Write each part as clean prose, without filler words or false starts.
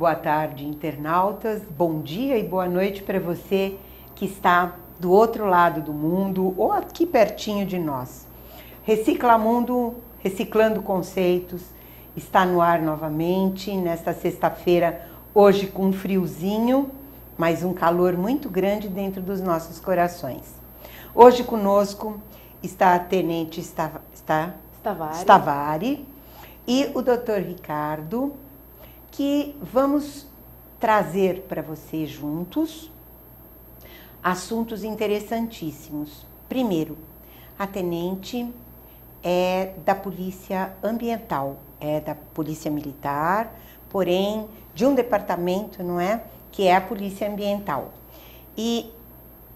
boa tarde, internautas, bom dia e boa noite para você que está do outro lado do mundo ou aqui pertinho de nós. Recicla Mundo, reciclando conceitos, está no ar novamente nesta sexta-feira, hoje com um friozinho, mas um calor muito grande dentro dos nossos corações. Hoje conosco está a Tenente Stavari e o Dr. Ricardo, que vamos trazer para você juntos assuntos interessantíssimos. Primeiro, a Tenente é da Polícia Ambiental, é da Polícia Militar, porém de um departamento, não é? Que é a Polícia Ambiental. E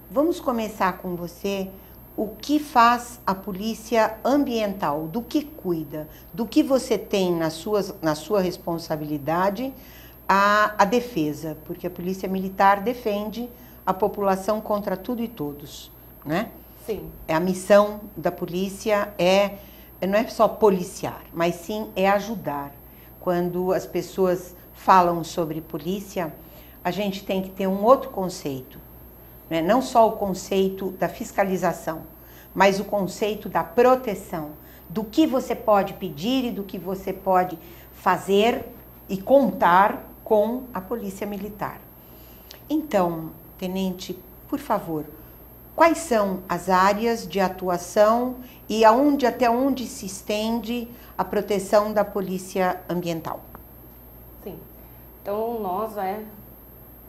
vamos começar com você. O que faz a Polícia Ambiental? Do que cuida? Do que você tem na sua responsabilidade a defesa? Porque a Polícia Militar defende a população contra tudo e todos, né? Sim. A missão da polícia não é só policiar, mas sim é ajudar. Quando as pessoas falam sobre polícia, a gente tem que ter um outro conceito. Não só o conceito da fiscalização, mas o conceito da proteção, do que você pode pedir e do que você pode fazer e contar com a Polícia Militar. Então, Tenente, por favor, quais são as áreas de atuação e até onde se estende a proteção da Polícia Ambiental? Sim. Então, nós,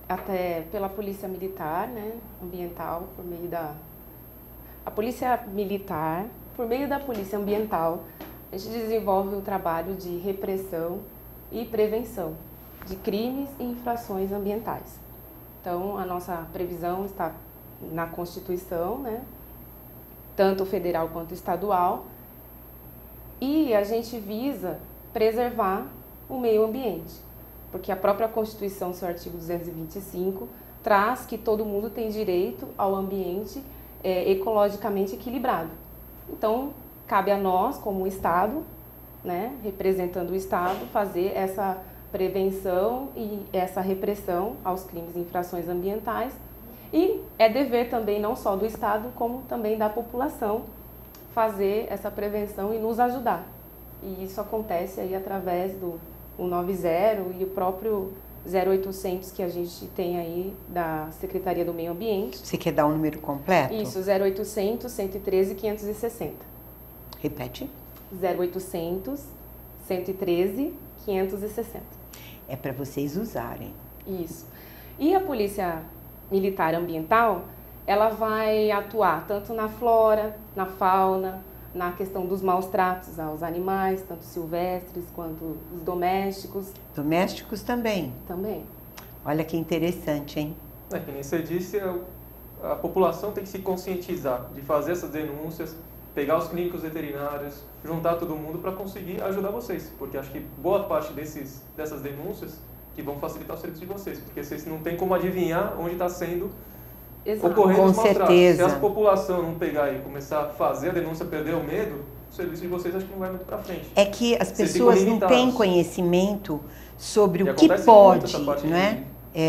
até pela Polícia Militar, né, Ambiental, por meio da... A Polícia Militar, por meio da Polícia Ambiental, a gente desenvolve um trabalho de repressão e prevenção de crimes e infrações ambientais. Então, a nossa previsão está na Constituição, né, tanto federal quanto estadual, e a gente visa preservar o meio ambiente. Porque a própria Constituição, seu artigo 225, traz que todo mundo tem direito ao ambiente ecologicamente equilibrado. Então, cabe a nós, como Estado, né, representando o Estado, fazer essa prevenção e essa repressão aos crimes e infrações ambientais. E é dever também não só do Estado, como também da população, fazer essa prevenção e nos ajudar. E isso acontece aí através do 190 e o próprio 0800 que a gente tem aí da Secretaria do Meio Ambiente. Você quer dar o número completo? Isso, 0800 113 560. Repete. 0800 113 560. É para vocês usarem. Isso. E a Polícia Militar Ambiental, ela vai atuar tanto na flora, na fauna, na questão dos maus tratos aos animais, tanto silvestres quanto os domésticos. Domésticos também? Também. Olha que interessante, hein? Que nem você disse, a população tem que se conscientizar de fazer essas denúncias, pegar os clínicos veterinários, juntar todo mundo para conseguir ajudar vocês. Porque acho que boa parte dessas denúncias que vão facilitar o serviço de vocês. Porque vocês não tem como adivinhar onde está sendo ocorrendo os maus tratos. Se a população não pegar e começar a fazer a denúncia, perder o medo, o serviço de vocês acho que não vai muito para frente. É que as pessoas não têm conhecimento sobre o que pode, não é?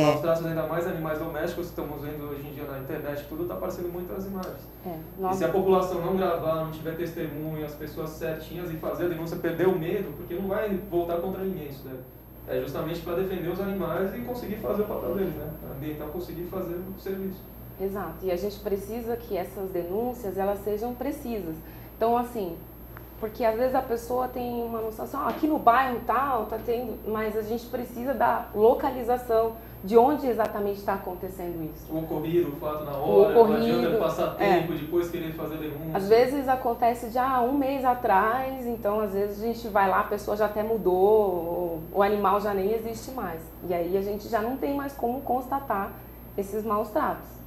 Maus tratos, ainda mais animais domésticos, que estamos vendo hoje em dia na internet, tudo está aparecendo muito nas imagens. E se a população não gravar, não tiver testemunha, as pessoas certinhas e fazer a denúncia, perder o medo, porque não vai voltar contra ninguém isso, né? É justamente para defender os animais e conseguir fazer o papel deles, né? A ambiental conseguir fazer o serviço. Exato, e a gente precisa que essas denúncias, elas sejam precisas. Então, assim, porque às vezes a pessoa tem uma noção assim, aqui no bairro tal, tá tendo, mas a gente precisa da localização de onde exatamente está acontecendo isso. O ocorrido, o fato na hora, não adianta passar tempo, depois querer fazer denúncia. Às vezes acontece de um mês atrás, então às vezes a gente vai lá, a pessoa já até mudou, o animal já nem existe mais. E aí a gente já não tem mais como constatar esses maus tratos.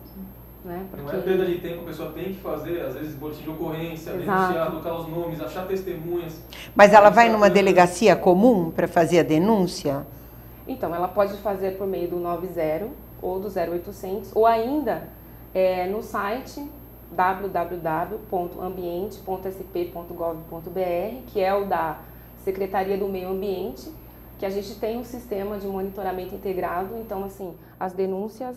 Né? Porque... Não é perda de tempo, a pessoa tem que fazer, às vezes, boletim de ocorrência, denunciar, colocar os nomes, achar testemunhas. Mas ela vai numa delegacia comum para fazer a denúncia? Então, ela pode fazer por meio do 90 ou do 0800, ou ainda no site www.ambiente.sp.gov.br, que é o da Secretaria do Meio Ambiente. que a gente tem um sistema de monitoramento integrado, então assim, as denúncias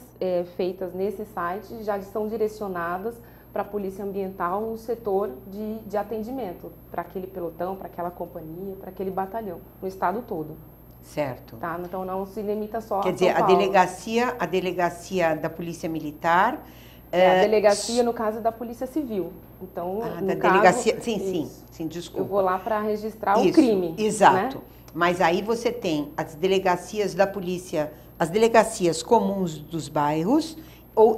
feitas nesse site já são direcionadas para a Polícia Ambiental no setor de atendimento, para aquele pelotão, para aquela companhia, para aquele batalhão, no estado todo. Certo. Tá? Então não se limita só Quer a dizer, São Paulo. a delegacia da Polícia Militar... a delegacia, no caso, da Polícia Civil. Então, da delegacia... Sim, desculpa. Eu vou lá para registrar o Isso, crime. Exato. Né? Mas aí você tem as delegacias da polícia, as delegacias comuns dos bairros,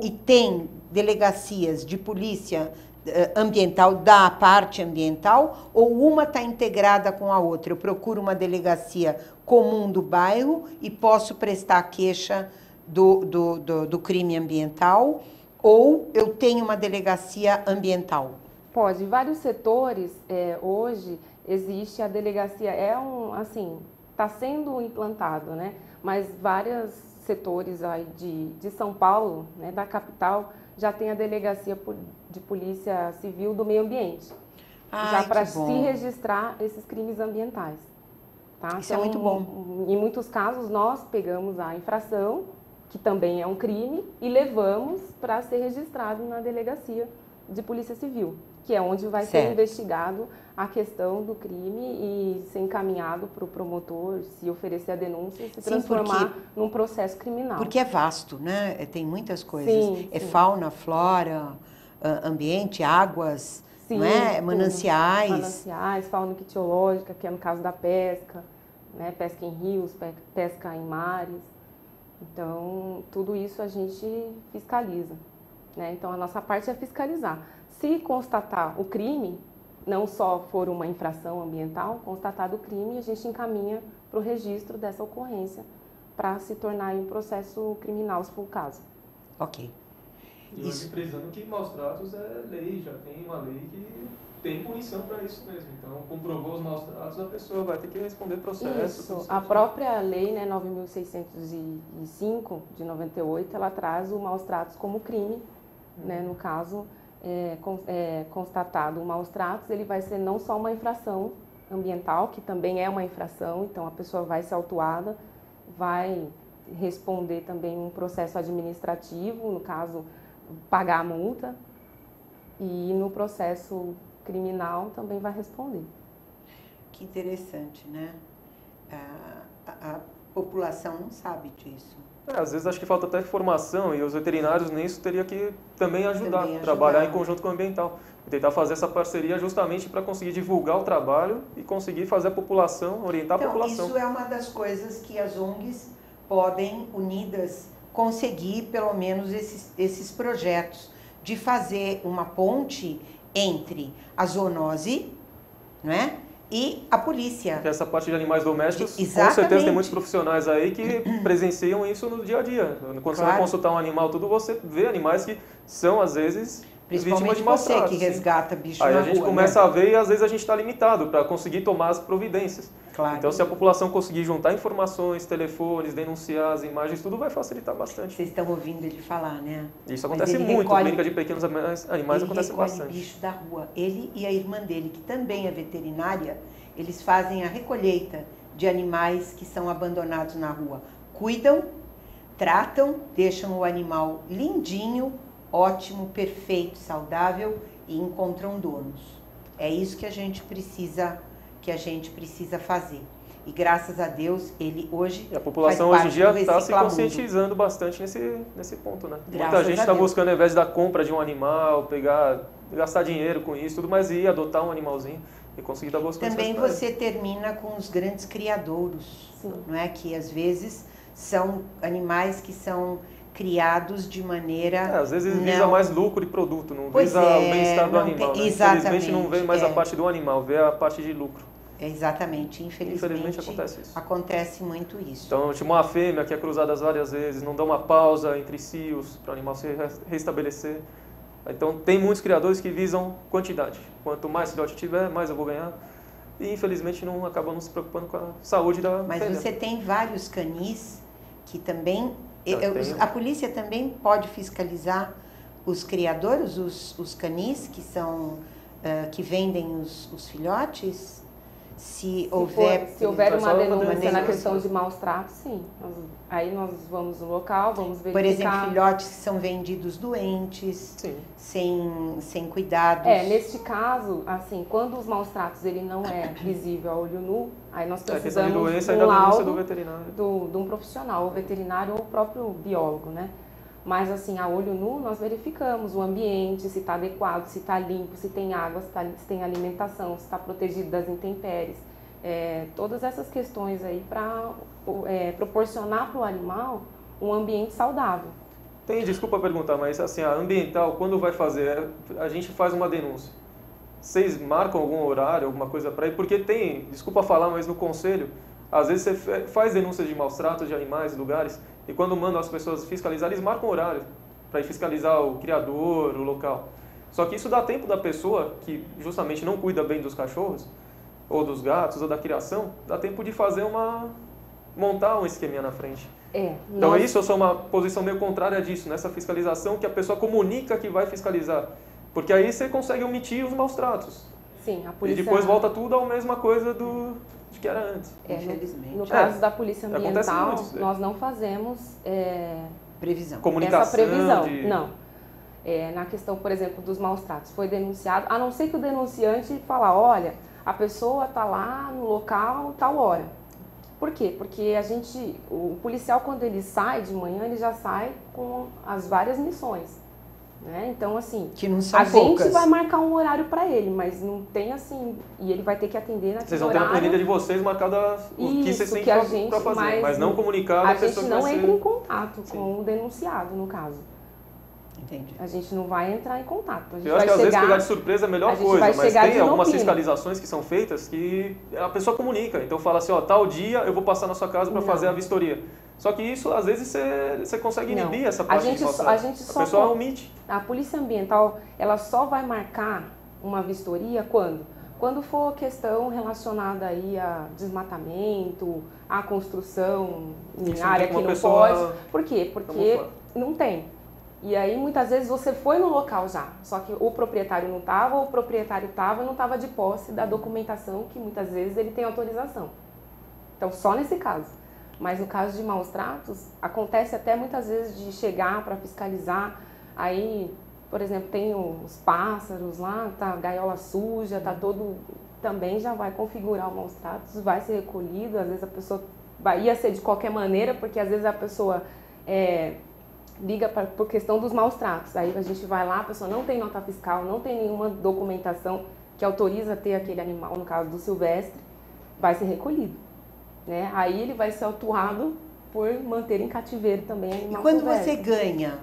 e tem delegacias de polícia ambiental, da parte ambiental, ou uma está integrada com a outra? Eu procuro uma delegacia comum do bairro e posso prestar queixa do crime ambiental, ou eu tenho uma delegacia ambiental? Pode. Em vários setores, hoje, existe a delegacia, está sendo implantado, né? Mas vários setores aí de São Paulo, né, da capital, já tem a delegacia de polícia civil do meio ambiente. Já para se registrar esses crimes ambientais. Tá? Isso então, é muito bom. Em muitos casos, nós pegamos a infração, que também é um crime, e levamos para ser registrado na delegacia de polícia civil, que é onde vai ser investigado a questão do crime e ser encaminhado para o promotor, se oferecer a denúncia e se transformar num processo criminal. Porque é vasto, né? Tem muitas coisas. Sim. Fauna, flora, ambiente, águas, não é? Mananciais. Mananciais, fauna ictiológica, que é no caso da pesca, né? Pesca em rios, pesca em mares. Então, tudo isso a gente fiscaliza. Né? Então, a nossa parte é fiscalizar. Se constatar o crime, não só for uma infração ambiental, constatado o crime, a gente encaminha para o registro dessa ocorrência para se tornar um processo criminal, se for o caso. Ok. E hoje, frisando que maus tratos é lei, já tem uma lei que tem punição para isso mesmo. Então, comprovou os maus tratos, a pessoa vai ter que responder processo. Isso. A própria lei, né, 9.605, de 98, ela traz o maus tratos como crime. Né? No caso, constatado o maus tratos, ele vai ser não só uma infração ambiental, que também é uma infração, então a pessoa vai ser autuada, vai responder também um processo administrativo, no caso, pagar a multa, e no processo criminal também vai responder. Que interessante, né? A população não sabe disso. Às vezes acho que falta até formação e os veterinários nisso teriam que também ajudar, trabalhar em conjunto com o ambiental. E tentar fazer essa parceria justamente para conseguir divulgar o trabalho e conseguir fazer a população, orientar a população. Isso é uma das coisas que as ONGs podem, unidas, conseguir pelo menos esses projetos de fazer uma ponte entre a zoonose, não é? E a polícia. Porque essa parte de animais domésticos, com certeza tem muitos profissionais aí que presenciam isso no dia a dia. Quando você vai consultar um animal, você vê animais que são, às vezes, vítimas de maus tratos. Você que resgata bicho na rua. Aí a gente começa a ver e às vezes a gente está limitado para conseguir tomar as providências. Claro. Então, se a população conseguir juntar informações, telefones, denunciar as imagens, tudo vai facilitar bastante. Vocês estão ouvindo ele falar, né? Isso acontece muito. Clínica de pequenos animais acontece bastante. Ele bicho da rua. Ele e a irmã dele, que também é veterinária, eles fazem a recolheita de animais que são abandonados na rua. Cuidam, tratam, deixam o animal lindinho, ótimo, perfeito, saudável e encontram donos. É isso que a gente precisa fazer. E graças a Deus, ele hoje e a população hoje em dia está se conscientizando bastante nesse ponto, né? Muita gente está buscando, ao invés da compra de um animal, gastar dinheiro com isso, tudo, mas ir adotar um animalzinho e conseguir dar boas condições. Também você termina com os grandes criadouros, não é? Que às vezes são animais que são criados de maneira... às vezes visa mais lucro e produto, não visa o bem-estar do animal. Né? Infelizmente não vê mais a parte do animal, vê a parte de lucro. Exatamente, infelizmente acontece isso. Acontece muito isso. Então, tipo uma fêmea que é cruzada várias vezes, não dá uma pausa entre cios para o animal se restabelecer. Então, tem muitos criadores que visam quantidade. Quanto mais filhote tiver, mais eu vou ganhar. E, infelizmente, acabam não se preocupando com a saúde da fêmea. Mas você tem vários canis que também... A polícia também pode fiscalizar os criadores, os canis que vendem os filhotes? Se houver uma denúncia na denúncia. questão de maus tratos, sim. Aí nós vamos no local, vamos verificar. Por exemplo, filhotes que são vendidos doentes, sem cuidados. Neste caso, assim, quando os maus tratos ele não é visível a olho nu, aí nós precisamos doença, de um laudo do veterinário. de um profissional, o veterinário ou o próprio biólogo, né? Mas assim, a olho nu, nós verificamos o ambiente, se está adequado, se está limpo, se tem água, se tem alimentação, se está protegido das intempéries. Todas essas questões aí para proporcionar para o animal um ambiente saudável. Desculpa perguntar, mas assim, a ambiental, quando vai fazer, a gente faz uma denúncia. Vocês marcam algum horário, alguma coisa para ir? Porque desculpa falar, mas no conselho, às vezes você faz denúncias de maus tratos de animais, lugares, e quando mandam as pessoas fiscalizar, eles marcam horário para ir fiscalizar o criador, o local. Só que isso dá tempo da pessoa que justamente não cuida bem dos cachorros, ou dos gatos, ou da criação, dá tempo de montar um esqueminha na frente. Então isso eu sou uma posição meio contrária disso, nessa fiscalização que a pessoa comunica que vai fiscalizar. Porque aí você consegue omitir os maus tratos. Sim, a polícia... E depois volta tudo à mesma coisa de que era antes. Infelizmente. No caso da polícia ambiental, muito, nós não fazemos previsão. Comunicação. essa previsão. Não. Na questão, por exemplo, dos maus tratos, foi denunciado, a não ser que o denunciante fale, olha, a pessoa está lá no local tal hora. Por quê? Porque o policial, quando ele sai de manhã, ele já sai com as várias missões. Né? Então, assim, que não são a poucas. gente vai marcar um horário para ele, mas não tem assim, e ele vai ter que atender naquele horário. Vocês vão ter na planilha de vocês marcada o que vocês têm para fazer, mas não comunicar a pessoa que vai ser... A gente não entra em contato com o denunciado, no caso. Entendi. A gente não vai entrar em contato. Eu acho que às vezes pegar de surpresa é a melhor coisa, mas tem algumas fiscalizações que são feitas que a pessoa comunica. Então fala assim, tal dia eu vou passar na sua casa para fazer a vistoria. Só que isso, às vezes, você consegue inibir essa parte de a pessoa omite. A polícia ambiental, ela só vai marcar uma vistoria quando? Quando for questão relacionada aí a desmatamento, a construção em área que não pode. Por quê? Porque não tem. E aí, muitas vezes, você foi no local já, só que o proprietário não estava, ou o proprietário estava e não estava de posse da documentação, que muitas vezes ele tem autorização. Então, só nesse caso. Mas no caso de maus tratos, acontece até muitas vezes de chegar para fiscalizar, aí, por exemplo, tem os pássaros lá, tá gaiola suja, tá todo... Também já vai configurar o maus tratos, vai ser recolhido, às vezes a pessoa ia ser de qualquer maneira, porque às vezes a pessoa liga por questão dos maus tratos. Aí a gente vai lá, a pessoa não tem nota fiscal, não tem nenhuma documentação que autoriza ter aquele animal, no caso do silvestre, vai ser recolhido. Né? Aí ele vai ser autuado por manter em cativeiro também animal. E quando silvestre. você ganha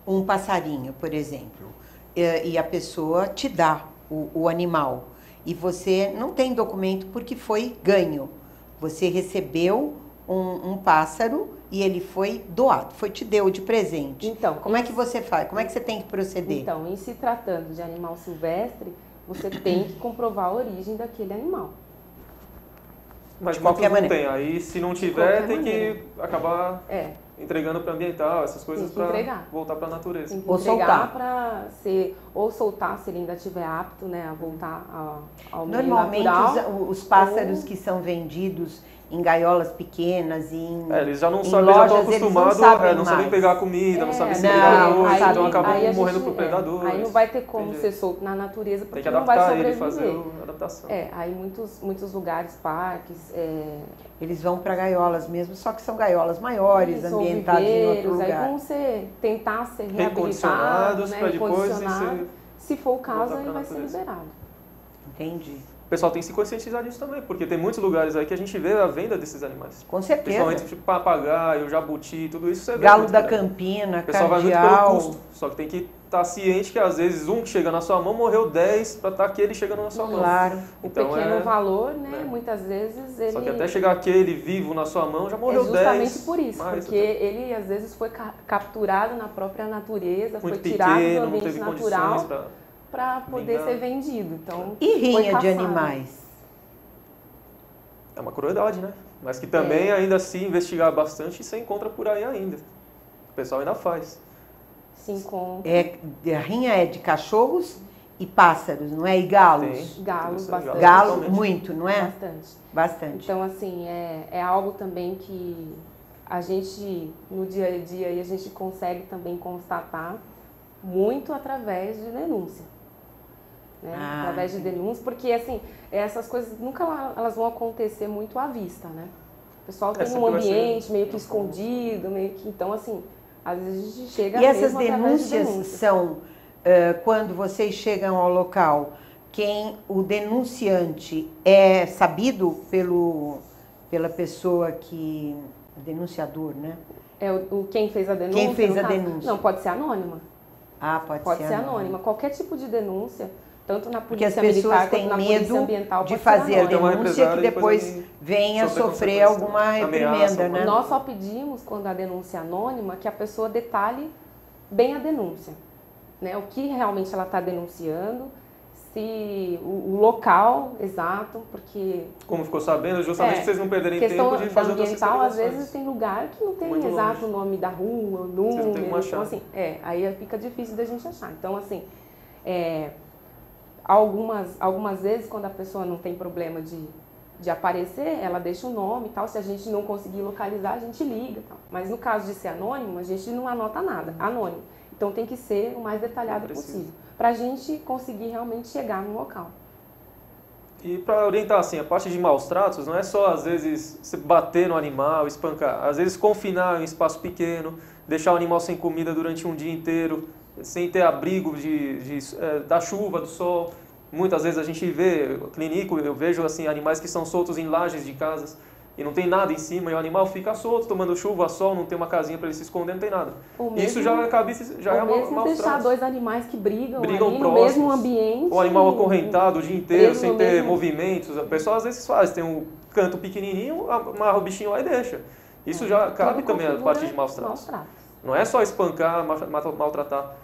um passarinho, por exemplo, e a pessoa te dá o animal, e você não tem documento porque foi ganho, você recebeu um pássaro e ele foi doado, te deu de presente. Então, como é que você faz? Como é que você tem que proceder? Então, em se tratando de animal silvestre, você tem que comprovar a origem daquele animal. Mas de qualquer maneira. Não tem. Aí, se não tiver, tem que acabar entregando para ambiental, essas coisas para voltar para a natureza. Tem que entregar para soltar se ele ainda estiver apto, né, a voltar ao meio Normalmente, natural. os pássaros que são vendidos em gaiolas pequenas, eles já não sabem, já estão acostumados, não sabem pegar comida, não sabem se pegar noite, então acabam morrendo por predadores. Aí não vai ter como ser solto na natureza, porque tem que não vai sobreviver. Ele, fazer a adaptação. Aí muitos lugares, parques... Eles vão para gaiolas mesmo, só que são gaiolas maiores, ambientadas em outro lugar. Aí vão tentar ser reabilitados, né, recondicionados. Se for o caso, aí vai ser liberado. Entendi. O pessoal tem que se conscientizar disso também, porque tem muitos lugares aí que a gente vê a venda desses animais. Com certeza. Principalmente tipo papagaio, jabuti, tudo isso você vê. Galo da Campina, cardeal. O pessoal vai muito pelo custo, só que tem que estar ciente que às vezes um que chega na sua mão morreu 10 para estar aquele chegando na sua mão. Claro. Então, o pequeno valor, né, muitas vezes ele... Só que até chegar aquele vivo na sua mão já morreu 10. Justamente por isso, porque ele às vezes foi capturado na própria natureza, muito foi tirado pequeno, do ambiente natural para poder ser vendido. Então, e rinha de animais? É uma crueldade, né? Mas que também, ainda assim, investigar bastante, você encontra por aí ainda. O pessoal ainda faz. Se encontra. A rinha é de cachorros e pássaros, não é? E galos? Tem. Galos, bastante. Galo, Totalmente. muito, não é? Bastante. Bastante. Então, assim, é algo também que a gente, no dia a dia, a gente consegue também constatar muito através de denúncia. Né? Através de denúncia, porque, assim, essas coisas nunca elas vão acontecer muito à vista, né? O pessoal tem um ambiente meio que escondido, meio que... Então, assim, às vezes a gente chega E essas mesmo através de denúncias são, quando vocês chegam ao local, o denunciante é sabido pela pessoa que... denunciador, né? Quem fez a denúncia? Quem fez a denúncia? Não, pode ser anônima. Ah, pode ser anônima. Qualquer tipo de denúncia, tanto na Porque as polícia militar pessoas têm quanto na polícia medo ambiental, de pode ser fazer a anônima. denúncia que depois alguém venha sofrer sofrer consequência, alguma reprimenda, ameaça, né? Nós só pedimos, quando a denúncia é anônima, que a pessoa detalhe bem a denúncia. Né? O que realmente ela está denunciando, se o local exato, porque... Como ficou sabendo, justamente vocês não perderem questão tempo de fazer outras ambiental, às fiscalizações. vezes tem lugar que não tem Muito exato longe. o nome da rua, o Vocês não têm como número, achar. então assim, aí fica difícil da gente achar. Então assim, algumas vezes quando a pessoa não tem problema de aparecer, ela deixa o nome e tal, se a gente não conseguir localizar, a gente liga e tal. Mas no caso de ser anônimo, a gente não anota nada, anônimo. Então tem que ser o mais detalhado possível, para a gente conseguir realmente chegar no local. E para orientar, assim, a parte de maus tratos, não é só, às vezes, você bater no animal, espancar. Às vezes, confinar em um espaço pequeno, deixar o animal sem comida durante um dia inteiro, sem ter abrigo da chuva, do sol. Muitas vezes a gente vê, clínico, eu vejo, assim, animais que são soltos em lajes de casas e não tem nada em cima, e o animal fica solto, tomando chuva, sol, não tem uma casinha para ele se esconder, não tem nada. Isso já é mesmo deixar dois animais que brigam ali próximos, no mesmo ambiente. o animal acorrentado o dia inteiro, sem ter mesmo... movimentos. A pessoa às vezes faz, tem um canto pequenininho, amarra o bichinho lá e deixa. Isso já cabe também a parte de maus tratos. Não é só espancar, maltratar.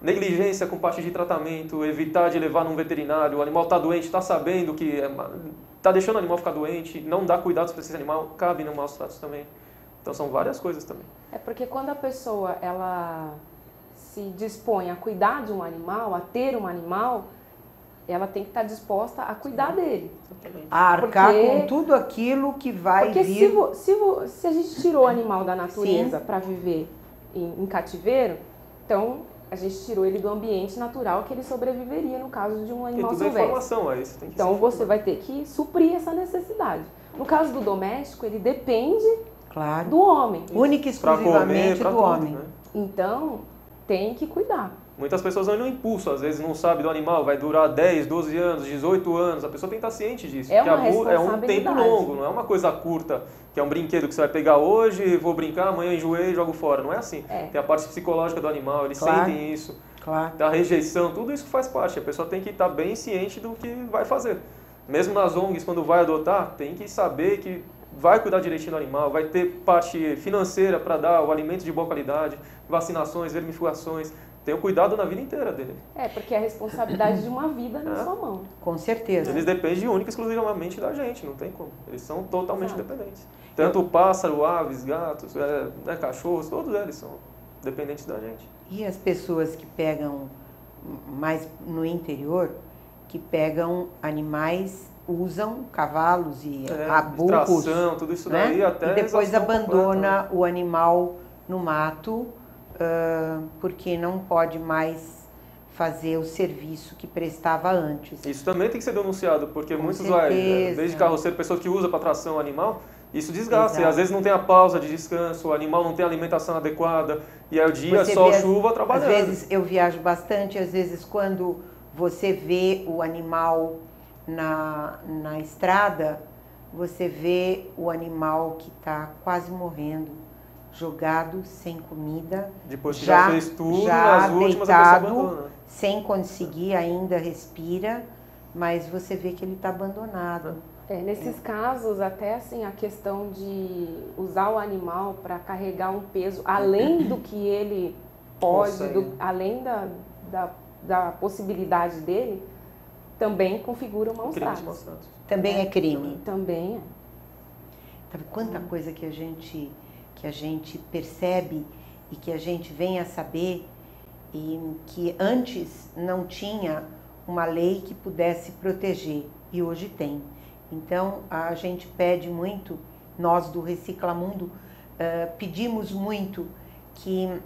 Negligência com parte de tratamento, evitar de levar num veterinário, o animal está doente, está sabendo que está deixando o animal ficar doente, não dá cuidados para esse animal, cabe no maus tratos também. Então são várias coisas também. É porque quando a pessoa ela se dispõe a cuidar de um animal, a ter um animal, ela tem que estar disposta a cuidar dele. A arcar com tudo aquilo que vai vir... Porque se a gente tirou o animal da natureza para viver em cativeiro, então a gente tirou ele do ambiente natural que ele sobreviveria no caso de um animal silvestre. Informação, isso tem que então você vai ter que suprir essa necessidade. No caso do doméstico, ele depende do homem. Única e exclusivamente do homem. Né? Então, tem que cuidar. Muitas pessoas vão no impulso, às vezes não sabe do animal, vai durar 10, 12 anos, 18 anos, a pessoa tem que estar ciente disso. É uma responsabilidade. É um tempo longo, não é uma coisa curta, que é um brinquedo que você vai pegar hoje, vou brincar, amanhã enjoei e jogo fora. Não é assim. Tem a parte psicológica do animal, eles sentem isso, a rejeição, tudo isso faz parte. A pessoa tem que estar bem ciente do que vai fazer. Mesmo nas ONGs, quando vai adotar, tem que saber que vai cuidar direitinho do animal, vai ter parte financeira para dar o alimento de boa qualidade, vacinações, vermifugações. Tem o cuidado na vida inteira dele. Porque é a responsabilidade de uma vida na sua mão. Com certeza. Eles dependem única e exclusivamente da gente, não tem como. Eles são totalmente dependentes. Tanto o pássaro, aves, gatos, cachorros, todos eles são dependentes da gente. E as pessoas que pegam, mais no interior, que pegam animais, usam cavalos e burros, tudo isso daí, até e depois abandona o animal no mato, porque não pode mais fazer o serviço que prestava antes. Isso também tem que ser denunciado, porque muitos desde carroceiro, pessoas que usam para tração animal, isso desgasta. E às vezes não tem a pausa de descanso, o animal não tem a alimentação adequada, e aí o dia, sol, chuva, trabalhando. Às vezes eu viajo bastante, às vezes quando você vê o animal na estrada, você vê o animal que está quase morrendo, jogado, sem comida, depois que já fez tudo, nas últimas a pessoa abandona. Sem conseguir ainda respira, mas você vê que ele está abandonado. Nesses casos, até assim, a questão de usar o animal para carregar um peso além do que ele pode, além da possibilidade dele, também configura um maus tratos. Também é crime. Também é. Sabe quanta coisa que a gente percebe e que a gente vem a saber e que antes não tinha uma lei que pudesse proteger e hoje tem. Então a gente pede muito, nós do Reciclamundo pedimos muito que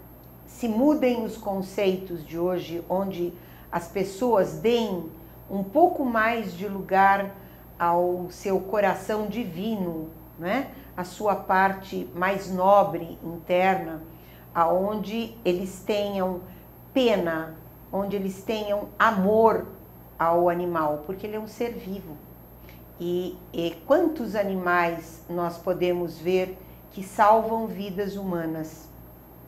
se mudem os conceitos de hoje, onde as pessoas deem um pouco mais de lugar ao seu coração divino, né? A sua parte mais nobre interna, aonde eles tenham pena, onde eles tenham amor ao animal, porque ele é um ser vivo. E quantos animais nós podemos ver que salvam vidas humanas,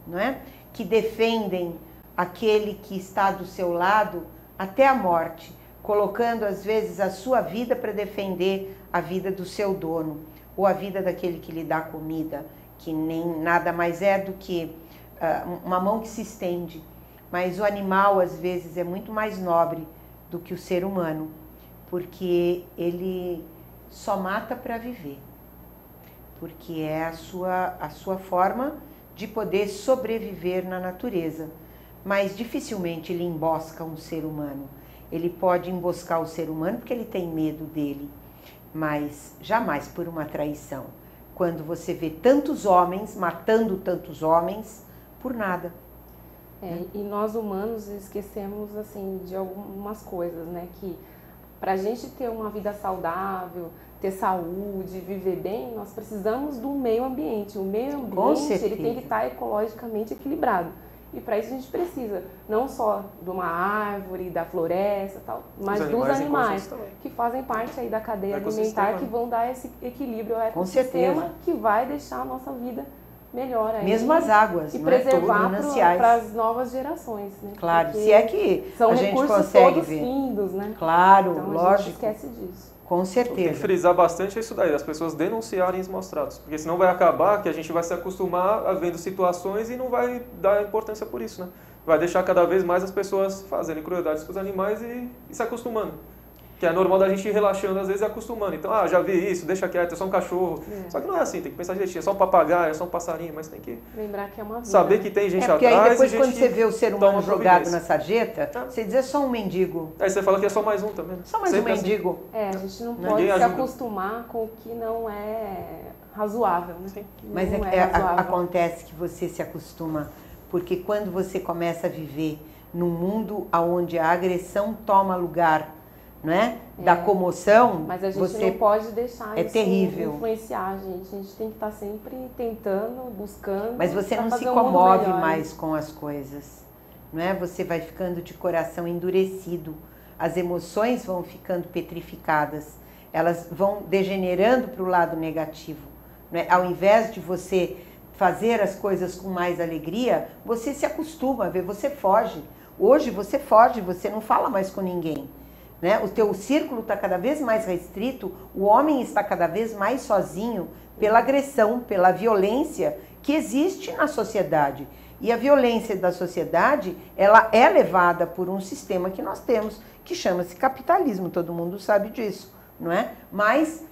não é? Que defendem aquele que está do seu lado até a morte, colocando às vezes a sua vida para defender a vida do seu dono, ou a vida daquele que lhe dá comida, que nem nada mais é do que uma mão que se estende. Mas o animal às vezes é muito mais nobre do que o ser humano, porque ele só mata para viver, porque é a sua forma de poder sobreviver na natureza. Mas dificilmente ele embosca um ser humano. Ele pode emboscar o ser humano porque ele tem medo dele, mas jamais por uma traição. Quando você vê tantos homens matando tantos homens por nada. E nós humanos esquecemos assim de algumas coisas, né? Que para a gente ter uma vida saudável, ter saúde, viver bem, nós precisamos do meio ambiente. O meio ambiente ele tem que estar ecologicamente equilibrado. E para isso a gente precisa não só de uma árvore, da floresta, tal, mas dos animais que fazem parte aí da cadeia alimentar, que vão dar esse equilíbrio ao ecossistema, que vai deixar a nossa vida melhor aí. Mesmo as águas, e preservar para as novas gerações, né? Claro, se é que são a gente recursos consegue todos ver. findos, né? Claro, então, lógico. A gente esquece disso. Com certeza. Tem que frisar bastante isso daí, as pessoas denunciarem os maus tratos, porque senão vai acabar que a gente vai se acostumar a vendo situações e não vai dar importância por isso, né? Vai deixar cada vez mais as pessoas fazerem crueldades com os animais e se acostumando. Que é normal da gente ir relaxando, às vezes, e acostumando. Então, já vi isso, deixa quieto, é só um cachorro. Só que não é assim, tem que pensar direitinho, é só um papagaio, é só um passarinho, mas tem que lembrar que é uma vida. Saber que tem gente porque atrás. Aí depois, e quando gente você vê o ser humano jogado na sarjeta, você diz, é só um mendigo. Aí você fala que é só mais um também. Né? Só mais um mendigo. A gente não pode se acostumar com o que não é razoável, né? Sim. Mas acontece que você se acostuma, porque quando você começa a viver num mundo onde a agressão toma lugar, não é? Da comoção, mas a gente não pode deixar isso terrível. Influenciar a gente tem que estar sempre tentando, buscando. Mas você não se comove mais com as coisas, não é? Você vai ficando de coração endurecido, as emoções vão ficando petrificadas, elas vão degenerando para o lado negativo, não é? Ao invés de você fazer as coisas com mais alegria, você se acostuma a ver, você foge. Hoje você foge, você não fala mais com ninguém. Né? O teu círculo está cada vez mais restrito, o homem está cada vez mais sozinho pela agressão, pela violência que existe na sociedade. E a violência da sociedade, ela é levada por um sistema que nós temos, que chama-se capitalismo, todo mundo sabe disso, não é? Mas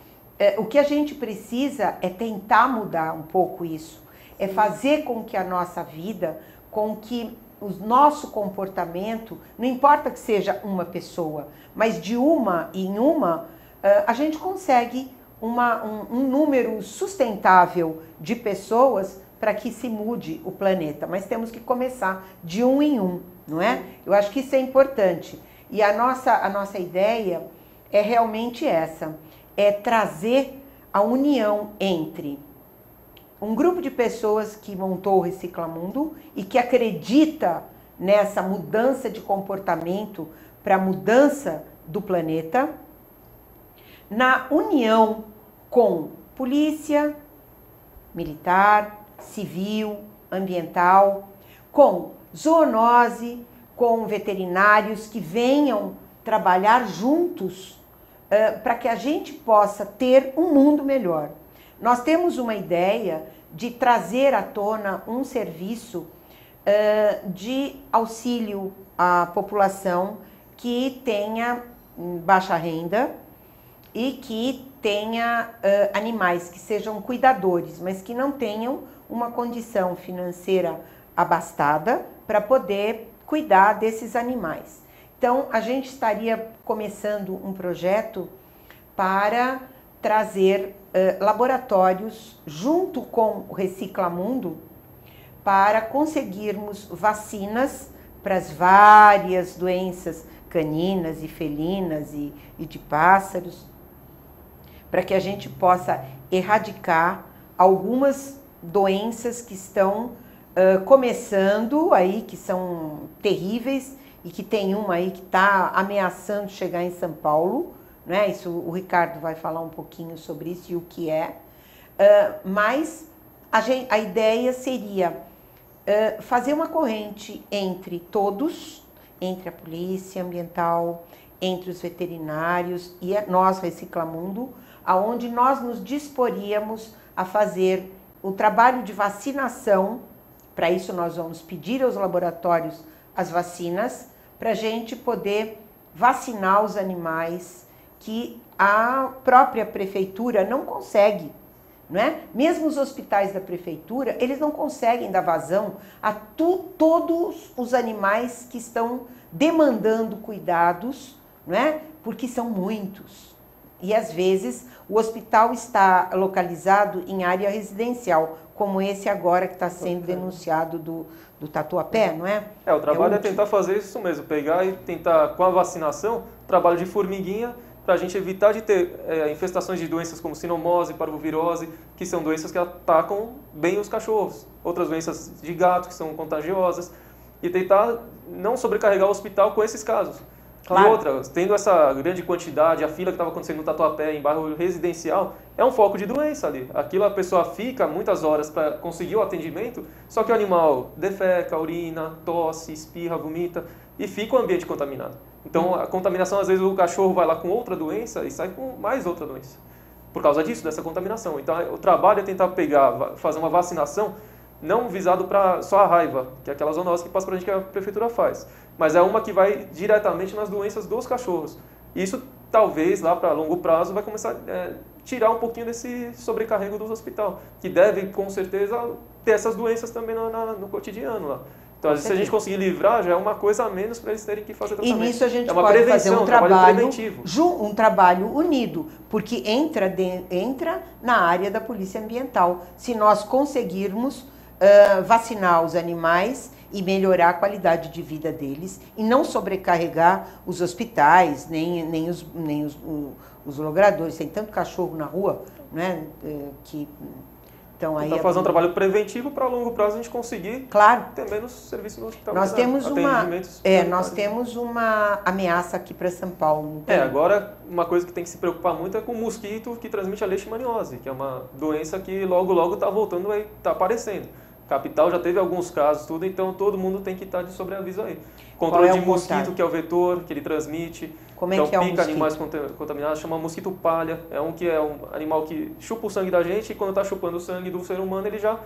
o que a gente precisa é tentar mudar um pouco isso, é fazer com que a nossa vida, com que o nosso comportamento, não importa que seja uma pessoa, mas de uma em uma, a gente consegue um número sustentável de pessoas para que se mude o planeta. Mas temos que começar de um em um, não é? Eu acho que isso é importante. E a nossa ideia é realmente essa, é trazer a união entre um grupo de pessoas que montou o Reciclamundo e que acredita nessa mudança de comportamento para a mudança do planeta, na união com polícia, militar, civil, ambiental, com zoonose, com veterinários que venham trabalhar juntos para que a gente possa ter um mundo melhor. Nós temos uma ideia de trazer à tona um serviço de auxílio à população que tenha baixa renda e que tenha animais que sejam cuidadores, mas que não tenham uma condição financeira abastada para poder cuidar desses animais. Então, a gente estaria começando um projeto para trazer laboratórios junto com o Reciclamundo para conseguirmos vacinas para as várias doenças caninas e felinas e de pássaros, para que a gente possa erradicar algumas doenças que estão começando aí, que são terríveis, e que tem uma aí que está ameaçando chegar em São Paulo, né? Isso, o Ricardo vai falar um pouquinho sobre isso e o que é. Mas a ideia seria fazer uma corrente entre todos, entre a polícia ambiental, entre os veterinários e nós, Reciclamundo, aonde nós nos disporíamos a fazer o trabalho de vacinação. Para isso nós vamos pedir aos laboratórios as vacinas, para a gente poder vacinar os animais que a própria prefeitura não consegue, não é? Mesmo os hospitais da prefeitura, eles não conseguem dar vazão a todos os animais que estão demandando cuidados, não é? Porque são muitos. E às vezes o hospital está localizado em área residencial, como esse agora que está sendo denunciado do Tatuapé, não é? O trabalho é tentar fazer isso mesmo, pegar e tentar, com a vacinação, trabalho de formiguinha, para a gente evitar de ter infestações de doenças como sinomose, parvovirose, que são doenças que atacam bem os cachorros. Outras doenças de gato, que são contagiosas. E tentar não sobrecarregar o hospital com esses casos. Claro. E outra, tendo essa grande quantidade, a fila que estava acontecendo no Tatuapé, em bairro residencial, é um foco de doença ali. Aquilo a pessoa fica muitas horas para conseguir o atendimento, só que o animal defeca, urina, tosse, espirra, vomita e fica o ambiente contaminado. Então a contaminação, às vezes o cachorro vai lá com outra doença e sai com mais outra doença. Por causa disso, dessa contaminação. Então o trabalho é tentar fazer uma vacinação não visado para só a raiva, que é aquela zoonose que passa para a gente que a prefeitura faz, mas é uma que vai diretamente nas doenças dos cachorros. Isso talvez lá para longo prazo vai começar a tirar um pouquinho desse sobrecarrego do hospital, que deve com certeza ter essas doenças também no cotidiano lá. Então, se a gente conseguir livrar, já é uma coisa a menos para eles terem que fazer tratamento. E nisso a gente pode fazer um trabalho unido, porque entra na área da polícia ambiental. Se nós conseguirmos vacinar os animais e melhorar a qualidade de vida deles e não sobrecarregar os hospitais, nem os logradores. Tem tanto cachorro na rua, né, que... Então, fazer um trabalho preventivo para a longo prazo a gente conseguir ter menos serviço no hospital. Nós temos uma ameaça aqui para São Paulo. Agora uma coisa que tem que se preocupar muito é com o mosquito que transmite a leishmaniose, que é uma doença que logo está voltando, está aparecendo. Capital já teve alguns casos, então todo mundo tem que estar de sobreaviso aí. Controle de mosquito, que é o vetor que ele transmite. Como é que é o pica animais contaminados, chama mosquito palha. É um animal que chupa o sangue da gente e quando está chupando o sangue do ser humano, ele já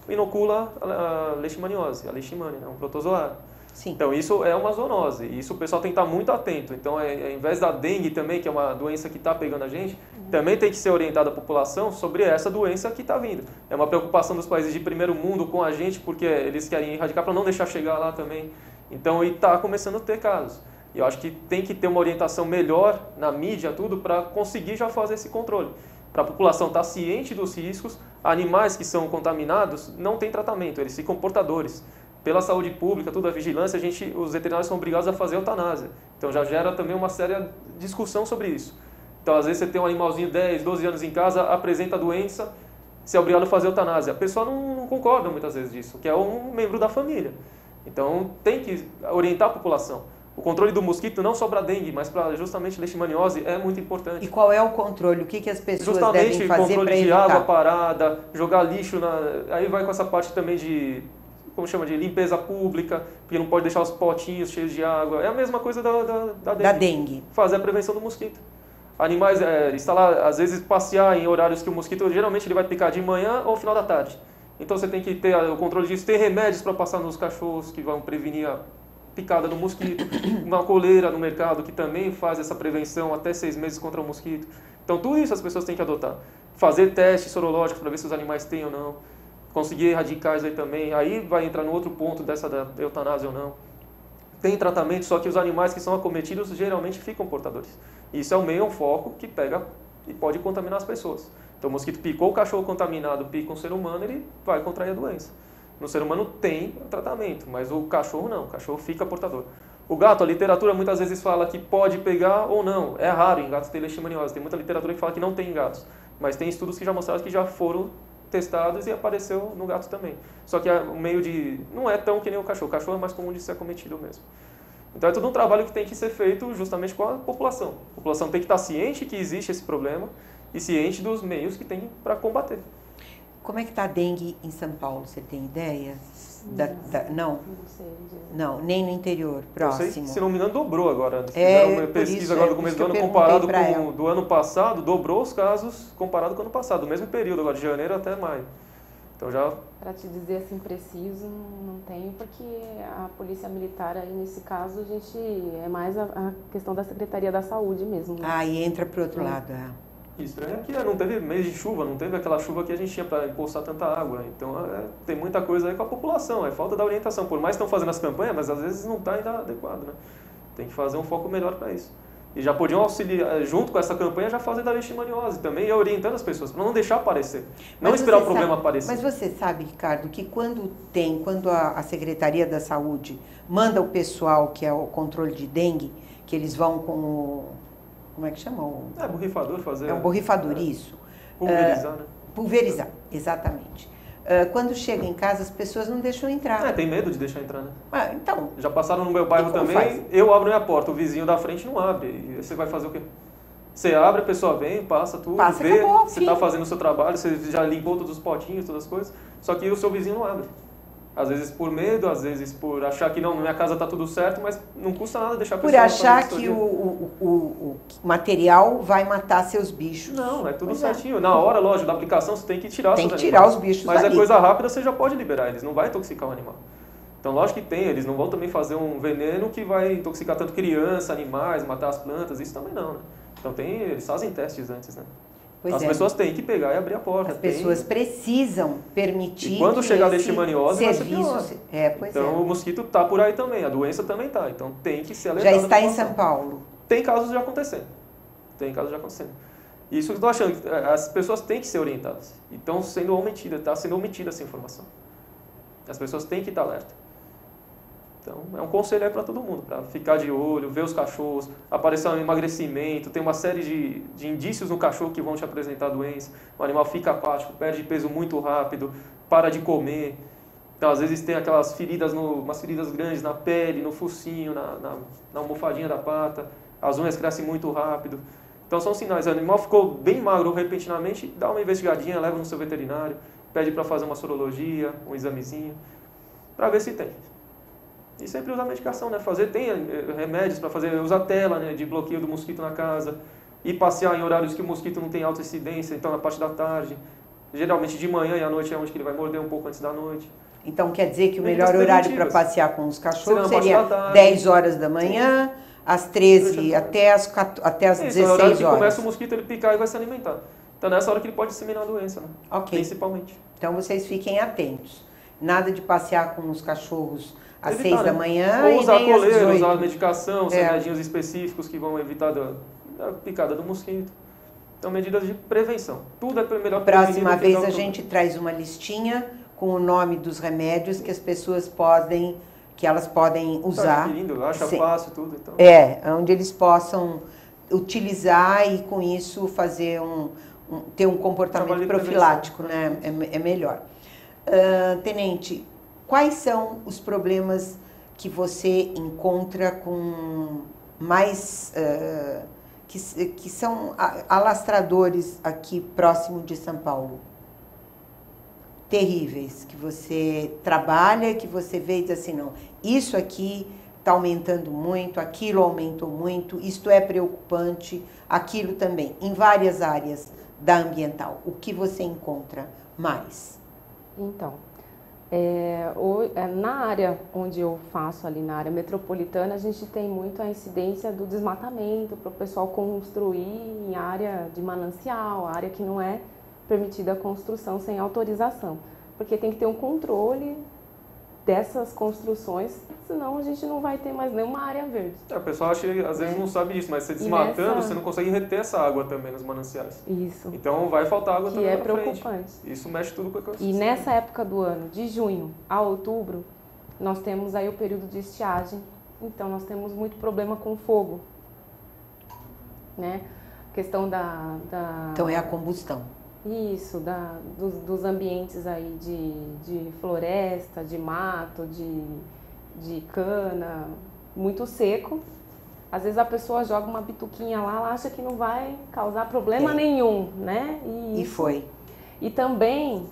inocula a leishmaniose, a leishmania, um protozoário. Sim. Então isso é uma zoonose, e isso o pessoal tem que estar muito atento. Então, ao invés da dengue também, que é uma doença que está pegando a gente, também tem que ser orientada a população sobre essa doença que está vindo. É uma preocupação dos países de primeiro mundo com a gente, porque eles querem erradicar para não deixar chegar lá também. Então, está começando a ter casos. E eu acho que tem que ter uma orientação melhor na mídia, tudo, para conseguir já fazer esse controle. Para a população estar ciente dos riscos, animais que são contaminados não têm tratamento, eles ficam portadores. Pela saúde pública, toda a vigilância, os veterinários são obrigados a fazer eutanásia. Então já gera também uma séria discussão sobre isso. Então às vezes você tem um animalzinho 10, 12 anos em casa, apresenta a doença, você é obrigado a fazer eutanásia. A pessoa não concorda muitas vezes disso, que é um membro da família. Então tem que orientar a população. O controle do mosquito, não só para dengue, mas para justamente leishmaniose, é muito importante. E qual é o controle? O que as pessoas devem fazer para evitar? Justamente controle de água parada, jogar lixo, aí vai com essa parte também de, como chama, de limpeza pública, porque não pode deixar os potinhos cheios de água. É a mesma coisa da dengue. Fazer a prevenção do mosquito. Animais, instalar, às vezes passear em horários que o mosquito, geralmente ele vai picar de manhã ou final da tarde. Então você tem que ter o controle disso, ter remédios para passar nos cachorros que vão prevenir a picada do mosquito, uma coleira no mercado que também faz essa prevenção até 6 meses contra o mosquito. Então tudo isso as pessoas têm que adotar. Fazer testes sorológicos para ver se os animais têm ou não. Conseguir erradicar isso aí também. Aí vai entrar no outro ponto dessa da eutanásia ou não. tem tratamento, só que os animais que são acometidos geralmente ficam portadores. Isso é um foco que pega e pode contaminar as pessoas. Então o mosquito picou o cachorro contaminado, pica um ser humano, ele vai contrair a doença. No ser humano tem tratamento, mas o cachorro não, o cachorro fica portador. O gato, a literatura muitas vezes fala que pode pegar ou não. É raro em gatos ter leishmaniose. Tem muita literatura que fala que não tem em gatos. Mas tem estudos que já mostraram que já foram testados e apareceu no gato também. Só que o meio de... não é tão que nem o cachorro. O cachorro é mais comum de ser acometido mesmo. Então é todo um trabalho que tem que ser feito justamente com a população. A população tem que estar ciente que existe esse problema e ciente dos meios que tem para combater. Como é que está a dengue em São Paulo? Você tem ideia? Não? Não sei. Não, nem no interior, próximo. Eu sei que, se não me engano, dobrou agora. É, uma pesquisa isso, agora do começo do ano comparado com o do ano passado, dobrou os casos comparado com o ano passado, do mesmo período, agora de janeiro até maio. Então já... Para te dizer assim preciso, não tenho, porque a polícia militar aí nesse caso, a gente é mais a questão da Secretaria da Saúde mesmo. Né? Ah, e entra para o outro lado, Estranho é que não teve mês de chuva, não teve aquela chuva que a gente tinha para empoçar tanta água. Então tem muita coisa aí com a população, é falta da orientação. Por mais que estão fazendo as campanhas, mas às vezes não está ainda adequado, né? Tem que fazer um foco melhor para isso. E já podiam auxiliar, junto com essa campanha, já fazer da leishmaniose também, e orientando as pessoas, para não deixar aparecer. Não esperar o problema aparecer. Mas você sabe, Ricardo, que quando a Secretaria da Saúde manda o pessoal, que é o controle de dengue, que eles vão com o... Como é que chama? Borrifador fazer... É um borrifador, isso. Pulverizar, né? Pulverizar, exatamente. Quando chega em casa, as pessoas não deixam entrar. Tem medo de deixar entrar, né? Então... Já passaram no meu bairro também, faz? Eu abro minha porta, o vizinho da frente não abre. E você vai fazer o quê? Você abre, a pessoa vem, passa tudo, vê, acabou, você está fazendo o seu trabalho, você já limpou todos os potinhos, todas as coisas, só que o seu vizinho não abre. Às vezes por medo, às vezes por achar que não, na minha casa está tudo certo, mas não custa nada deixar a pessoa... Por achar que o material vai matar seus bichos. Não, é tudo certinho. Na hora, lógico, da aplicação você tem que tirar Tem que tirar os bichos Mas dali. é coisa rápida, você já pode liberar, eles não vai intoxicar o animal. Então, lógico que tem, eles não vão também fazer um veneno que vai intoxicar tanto criança, animais, matar as plantas, isso também não, né? Então eles fazem testes antes, né? As pessoas têm que pegar e abrir a porta. As pessoas precisam permitir. E quando chegar a leishmaniose, vai ser pior. Então o mosquito está por aí também, a doença também está. Então tem que ser alertado. Já está em São Paulo. Tem casos já acontecendo. Isso que eu estou achando, as pessoas têm que ser orientadas. E estão sendo omitidas, está sendo omitida essa informação. As pessoas têm que estar alertas. Então, é um conselho aí para todo mundo, para ficar de olho, ver os cachorros, aparecer um emagrecimento, tem uma série de indícios no cachorro que vão te apresentar a doença. O animal fica apático, perde peso muito rápido, para de comer. Então, às vezes tem aquelas feridas, umas feridas grandes na pele, no focinho, na almofadinha da pata, as unhas crescem muito rápido. Então, são sinais. O animal ficou bem magro repentinamente, dá uma investigadinha, leva no seu veterinário, pede para fazer uma sorologia, um examezinho, para ver se tem. E sempre usar medicação, né? Tem remédios para fazer, usar tela, né, de bloqueio do mosquito na casa, e passear em horários que o mosquito não tem alta incidência, então na parte da tarde. Geralmente de manhã e à noite é onde ele vai morder um pouco antes da noite. Então quer dizer que o melhor horário para passear com os cachorros seria 10 horas da manhã, sim, às 13 até às 16 é o horário que horas. Começa o mosquito ele picar e vai se alimentar. Então nessa hora que ele pode disseminar a doença, né? Ok. Principalmente. Então vocês fiquem atentos. Nada de passear com os cachorros às 6 da né? manhã. Ou usar nem coleira, às 18. usar medicação, remedinhos específicos que vão evitar a picada do mosquito. Então, medidas de prevenção. Tudo é melhor prevenir. Próxima vez a gente traz uma listinha com o nome dos remédios que as pessoas podem usar. Adquirindo, acha fácil tudo. Então. Onde eles possam utilizar e com isso fazer ter um comportamento profilático, né? É melhor. Tenente, quais são os problemas que você encontra com mais... que são alastradores aqui próximo de São Paulo? Terríveis, que você trabalha, que você vê e diz assim, não, isso aqui está aumentando muito, aquilo aumentou muito, isto é preocupante, aquilo também, em várias áreas da ambiental. O que você encontra mais? Então, na área onde eu faço, ali na área metropolitana, a gente tem muito a incidência do desmatamento, para o pessoal construir em área de manancial, área que não é permitida a construção sem autorização, porque tem que ter um controle dessas construções, senão a gente não vai ter mais nenhuma área verde. O pessoal acha, às vezes não sabe disso, mas você desmatando, você não consegue reter essa água também nos mananciais. Isso. Então vai faltar água também é na preocupante. frente. Isso mexe tudo com a ecossistema. E nessa época do ano, de junho a outubro, nós temos aí o período de estiagem, então nós temos muito problema com fogo, né? Questão Então é a combustão. Isso, dos ambientes aí de floresta, de mato, de cana, muito seco. Às vezes a pessoa joga uma bituquinha lá, ela acha que não vai causar problema nenhum, né? E foi. E também,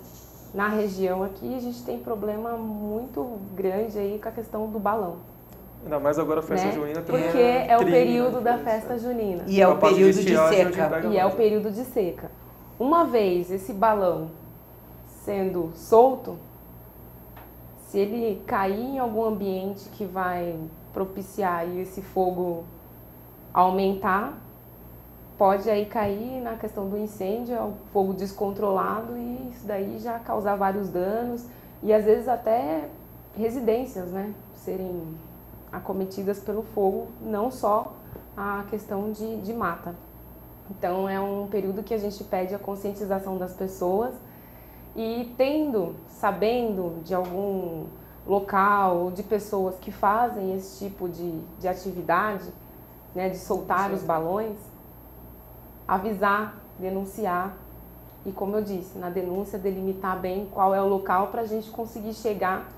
na região aqui, a gente tem problema muito grande aí com a questão do balão. Ainda mais agora a festa junina também. Porque é o período da festa junina. E é o período de seca. E é o período de seca. Uma vez esse balão sendo solto, se ele cair em algum ambiente que vai propiciar esse fogo aumentar, pode aí cair na questão do incêndio, é o fogo descontrolado e isso daí já causar vários danos e às vezes até residências, né, serem acometidas pelo fogo, não só a questão de mata. Então é um período que a gente pede a conscientização das pessoas e sabendo de algum local ou de pessoas que fazem esse tipo de atividade, né, de soltar os balões, avisar, denunciar e, como eu disse, na denúncia delimitar bem qual é o local para a gente conseguir chegar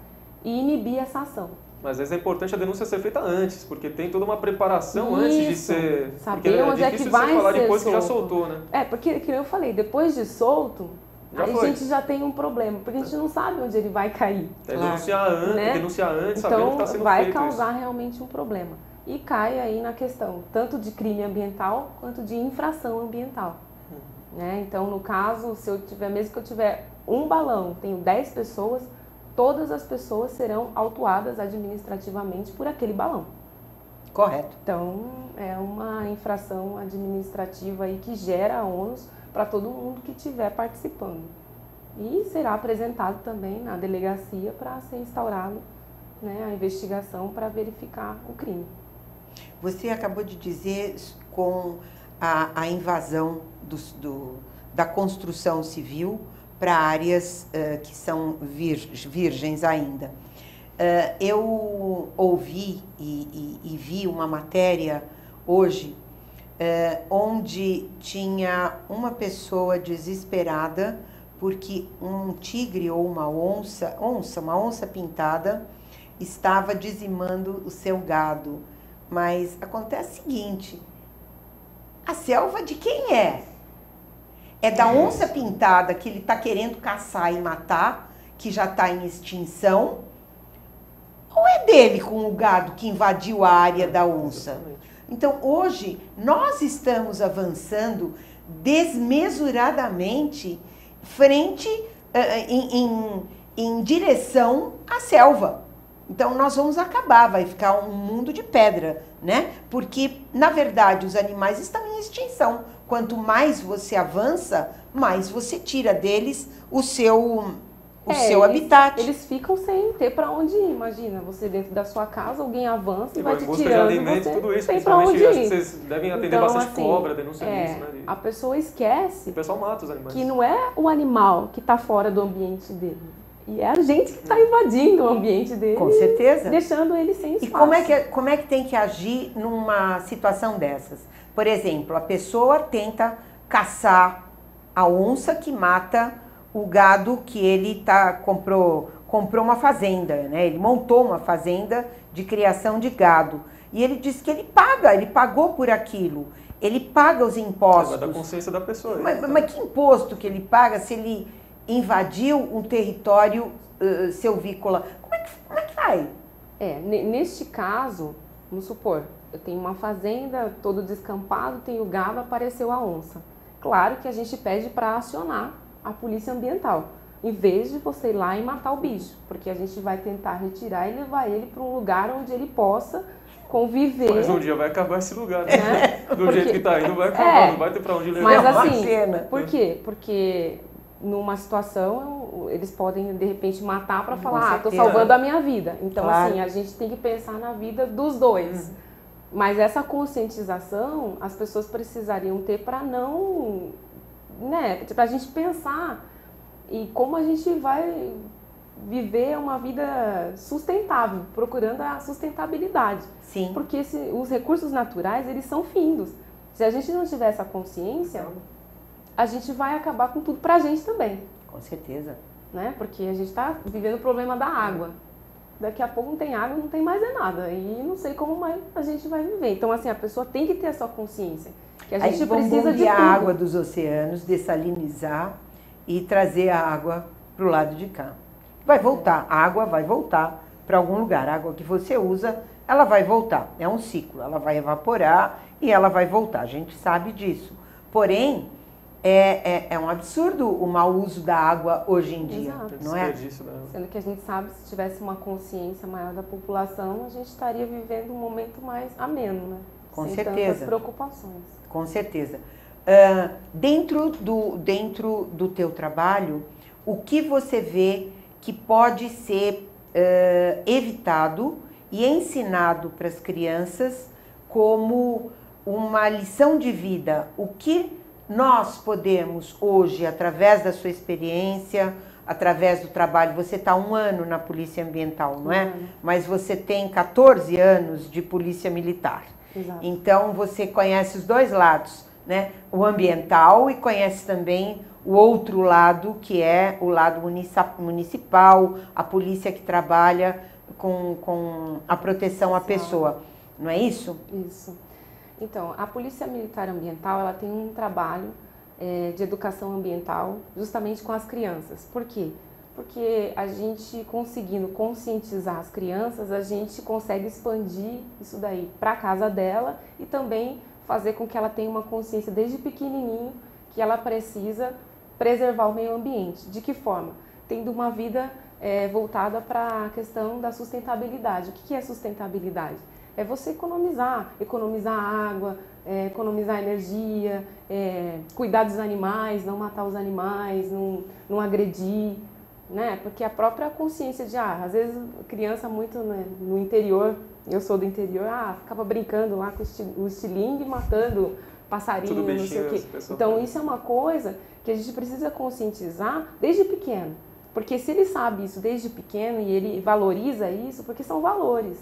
e inibir essa ação. Mas às vezes é importante a denúncia ser feita antes, porque tem toda uma preparação antes de ser... Saber onde é que vai ser falar depois solto. Que já soltou, né? Porque, como eu falei, depois de solto, aí a gente já tem um problema, porque a gente não sabe onde ele vai cair. Denunciar antes, sabendo que está sendo feito. Então vai causar realmente um problema. E cai aí na questão tanto de crime ambiental quanto de infração ambiental. Né? Então, no caso, mesmo que eu tiver um balão, tenho 10 pessoas, todas as pessoas serão autuadas administrativamente por aquele balão. Correto. Então, é uma infração administrativa aí que gera ônus para todo mundo que estiver participando. E será apresentado também na delegacia para ser instaurado, né, a investigação para verificar o crime. Você acabou de dizer com a invasão da construção civil para áreas que são virgens ainda. Eu ouvi e vi uma matéria hoje onde tinha uma pessoa desesperada porque um tigre ou uma onça pintada estava dizimando o seu gado. Mas acontece o seguinte, a selva de quem é? É da onça pintada que ele está querendo caçar e matar, que já está em extinção? Ou é dele com o gado que invadiu a área da onça? Então, hoje, nós estamos avançando desmesuradamente em direção à selva. Então, nós vamos acabar, vai ficar um mundo de pedra, né? Porque, na verdade, os animais estão em extinção. Quanto mais você avança, mais você tira deles o seu habitat. Eles ficam sem ter para onde ir. Imagina, você dentro da sua casa, alguém avança e vai te busca tirando. De alimento, você tudo isso, tem para onde ir. Acho que vocês devem atender então, bastante assim, cobra, denúncia disso, né? A pessoa esquece o pessoal mata os animais. Que não é o animal que está fora do ambiente dele. E é a gente que está invadindo o ambiente dele. Com certeza. Deixando ele sem espaço. E como é que tem que agir numa situação dessas? Por exemplo, a pessoa tenta caçar a onça que mata o gado que ele comprou uma fazenda, né? Ele montou uma fazenda de criação de gado. E ele disse que ele pagou por aquilo. Ele paga os impostos. Da consciência da pessoa. Mas que imposto que ele paga se ele invadiu um território selvícola? Como é que vai? Neste caso, vamos supor, eu tenho uma fazenda, todo descampado, tenho gado, apareceu a onça. Claro que a gente pede para acionar a polícia ambiental, em vez de você ir lá e matar o bicho, porque a gente vai tentar retirar e levar ele para um lugar onde ele possa conviver. Mas um dia vai acabar esse lugar, né? Do jeito que está indo, vai acabar, não vai ter para onde levar. Mas assim, pena. por quê? Porque numa situação eles podem de repente matar para Com falar, tô certeza. salvando a minha vida. Então Claro. assim, a gente tem que pensar na vida dos dois. Mas essa conscientização as pessoas precisariam ter para não, né, pra gente pensar e como a gente vai viver uma vida sustentável, procurando a sustentabilidade. Sim. Porque os recursos naturais, eles são findos. Se a gente não tiver essa consciência, a gente vai acabar com tudo pra gente também, Com certeza. né? Porque a gente está vivendo o problema da água. Daqui a pouco não tem água, não tem mais nada. E não sei como mais a gente vai viver. Então, assim, a pessoa tem que ter essa consciência. Que a gente Aí vamos precisa de bombear tudo. a água dos oceanos, dessalinizar e trazer a água para o lado de cá. Vai voltar, a água vai voltar para algum lugar. A água que você usa, ela vai voltar. É um ciclo, ela vai evaporar e ela vai voltar. A gente sabe disso. Porém, é um absurdo o mau uso da água hoje em dia, Exato. não é? Desperdício da água. Sendo que a gente sabe, se tivesse uma consciência maior da população, a gente estaria vivendo um momento mais ameno, né? Com Sem certeza. tantas preocupações. Com certeza. Dentro do teu trabalho, o que você vê que pode ser evitado e ensinado para as crianças como uma lição de vida? O que nós podemos hoje, através da sua experiência, através do trabalho, você está 1 ano na Polícia Ambiental, não é? Mas você tem 14 anos de Polícia Militar. Exato. Então você conhece os dois lados, né? O ambiental e conhece também o outro lado, que é o lado municipal, a polícia que trabalha com a proteção à pessoa. Não é isso? Isso. Então, a Polícia Militar Ambiental, ela tem um trabalho de educação ambiental justamente com as crianças. Por quê? Porque a gente conseguindo conscientizar as crianças, a gente consegue expandir isso daí para a casa dela e também fazer com que ela tenha uma consciência desde pequenininho que ela precisa preservar o meio ambiente. De que forma? Tendo uma vida voltada para a questão da sustentabilidade. O que é sustentabilidade? É você economizar água, economizar energia, cuidar dos animais, não matar os animais, não agredir, né? Porque a própria consciência de, às vezes criança muito, né, no interior, eu sou do interior, ficava brincando lá com o estilingue, matando passarinho, não sei o quê. Então isso é uma coisa que a gente precisa conscientizar desde pequeno. Porque se ele sabe isso desde pequeno e ele valoriza isso, porque são valores.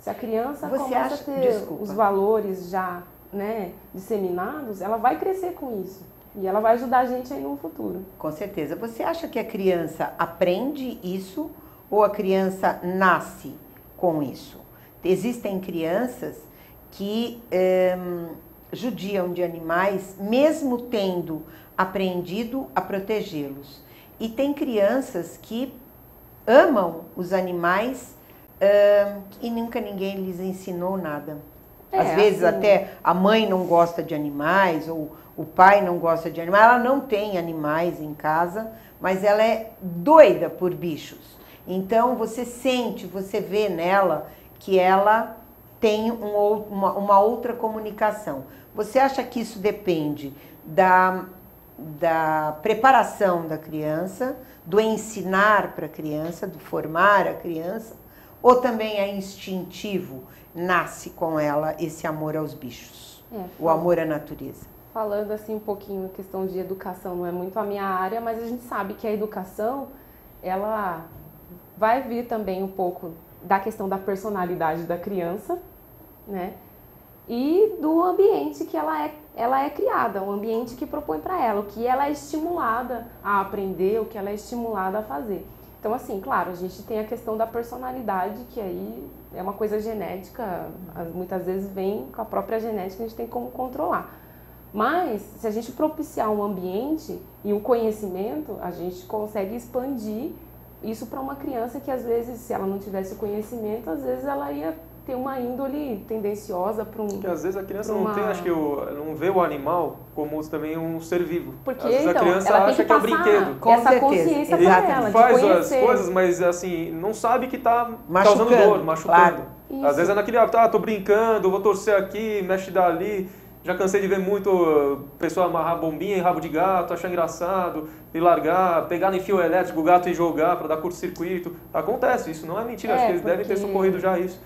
Se a criança começa a ter os valores já, né, disseminados, ela vai crescer com isso. E ela vai ajudar a gente aí no futuro. Com certeza. Você acha que a criança aprende isso ou a criança nasce com isso? Existem crianças que judiam de animais, mesmo tendo aprendido a protegê-los. E tem crianças que amam os animais e nunca ninguém lhes ensinou nada. Às vezes assim, até a mãe não gosta de animais ou o pai não gosta de animais. Ela não tem animais em casa, mas ela é doida por bichos. Então você sente, você vê nela que ela tem uma outra comunicação. Você acha que isso depende da preparação da criança, do ensinar para a criança, do formar a criança, ou também é instintivo, nasce com ela esse amor aos bichos, o amor à natureza? Falando assim um pouquinho, a questão de educação não é muito a minha área, mas a gente sabe que a educação, ela vai vir também um pouco da questão da personalidade da criança, né? E do ambiente que ela é criada, um ambiente que propõe para ela, o que ela é estimulada a aprender, o que ela é estimulada a fazer. Então, assim, claro, a gente tem a questão da personalidade, que aí é uma coisa genética, muitas vezes vem com a própria genética, a gente tem como controlar. Mas, se a gente propiciar um ambiente e um conhecimento, a gente consegue expandir isso para uma criança que, às vezes, se ela não tivesse conhecimento, às vezes ela ia ter uma índole tendenciosa para um... Porque às vezes a criança não tem, acho que não vê o animal como também um ser vivo. Porque, às vezes então, a criança ela acha que é um brinquedo. Com essa certeza, consciência para exatamente. ela, de Faz conhecer. as coisas, mas assim, não sabe que está Machucando, causando dor, machucando. claro. Isso. Às vezes é naquele, tô brincando, vou torcer aqui, mexe dali. Já cansei de ver muito pessoa amarrar bombinha em rabo de gato, achar engraçado, e largar, pegar no fio elétrico o gato e jogar para dar curto-circuito. Acontece, isso não é mentira, acho que eles devem ter socorrido já isso.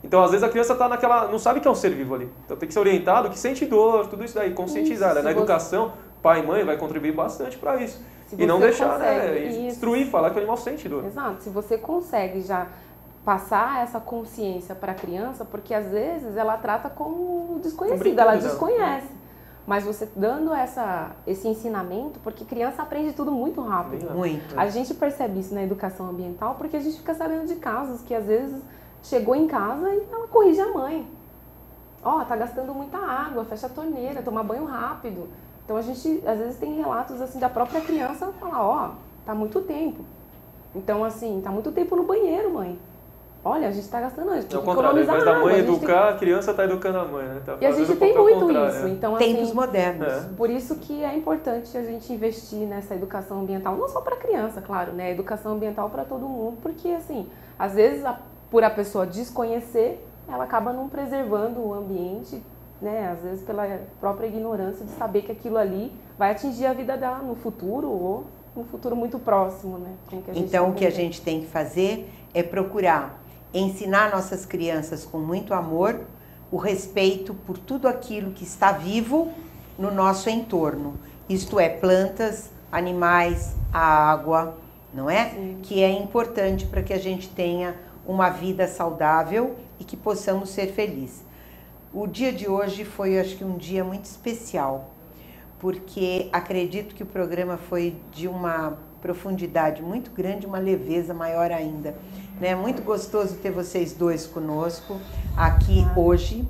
Então, às vezes, a criança está naquela... não sabe que é um ser vivo ali. Então, tem que ser orientado, que sente dor, tudo isso daí, conscientizar. Na educação, pai e mãe vai contribuir bastante para isso. E não deixar, instruir, falar que o animal sente dor. Exato, se você consegue já passar essa consciência para a criança, porque às vezes ela trata como desconhecido, ela desconhece. Mas você dando esse ensinamento, porque criança aprende tudo muito rápido. Muito. A gente percebe isso na educação ambiental porque a gente fica sabendo de casos que às vezes chegou em casa e ela corrige a mãe. Ó, tá gastando muita água, fecha a torneira, toma banho rápido. Então a gente às vezes tem relatos assim da própria criança falar, ó, tá muito tempo. Então assim, tá muito tempo no banheiro, mãe. Olha, a gente está gastando antes. É o contrário, ao invés da mãe educar, a criança está educando a mãe, né? Tá e a gente tem muito isso. Então, tempos assim, modernos. Por isso que é importante a gente investir nessa educação ambiental, não só para criança, claro, né? Educação ambiental para todo mundo, porque assim, às vezes por a pessoa desconhecer, ela acaba não preservando o ambiente, né? Às vezes pela própria ignorância de saber que aquilo ali vai atingir a vida dela no futuro ou no futuro muito próximo, né? Então, o que a gente tem que fazer é procurar ensinar nossas crianças com muito amor o respeito por tudo aquilo que está vivo no nosso entorno. Isto é, plantas, animais, a água, não é? Sim. Que é importante para que a gente tenha uma vida saudável e que possamos ser felizes. O dia de hoje foi, acho que, um dia muito especial, porque acredito que o programa foi de uma profundidade muito grande, uma leveza maior ainda. É muito gostoso ter vocês dois conosco aqui hoje.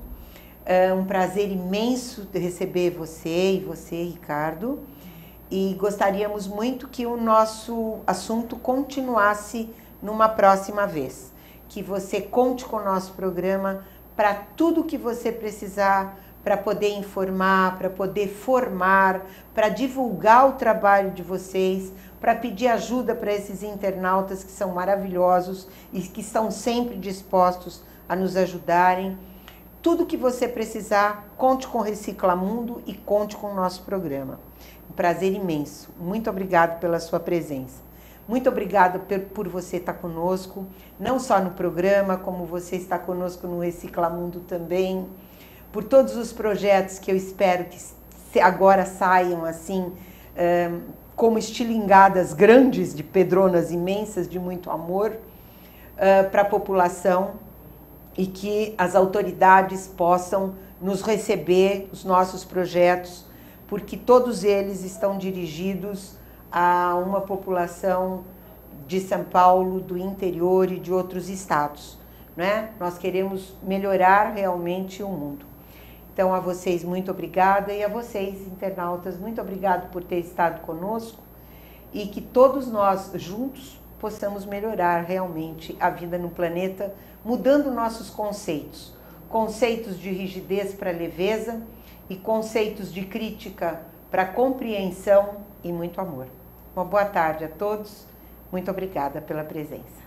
É um prazer imenso receber você e você, Ricardo. E gostaríamos muito que o nosso assunto continuasse numa próxima vez. Que você conte com o nosso programa para tudo que você precisar, para poder informar, para poder formar, para divulgar o trabalho de vocês, para pedir ajuda para esses internautas que são maravilhosos e que estão sempre dispostos a nos ajudarem. Tudo que você precisar, conte com Reciclamundo e conte com o nosso programa. Um prazer imenso. Muito obrigado pela sua presença. Muito obrigada por você estar conosco, não só no programa, como você está conosco no Reciclamundo também, por todos os projetos que eu espero que agora saiam assim, como estilingadas grandes de pedronas imensas de muito amor para a população e que as autoridades possam nos receber os nossos projetos, porque todos eles estão dirigidos a uma população de São Paulo, do interior e de outros estados, né? Nós queremos melhorar realmente o mundo. Então, a vocês, muito obrigada, e a vocês, internautas, muito obrigado por ter estado conosco e que todos nós, juntos, possamos melhorar realmente a vida no planeta, mudando nossos conceitos. Conceitos de rigidez para leveza e conceitos de crítica para compreensão e muito amor. Uma boa tarde a todos. Muito obrigada pela presença.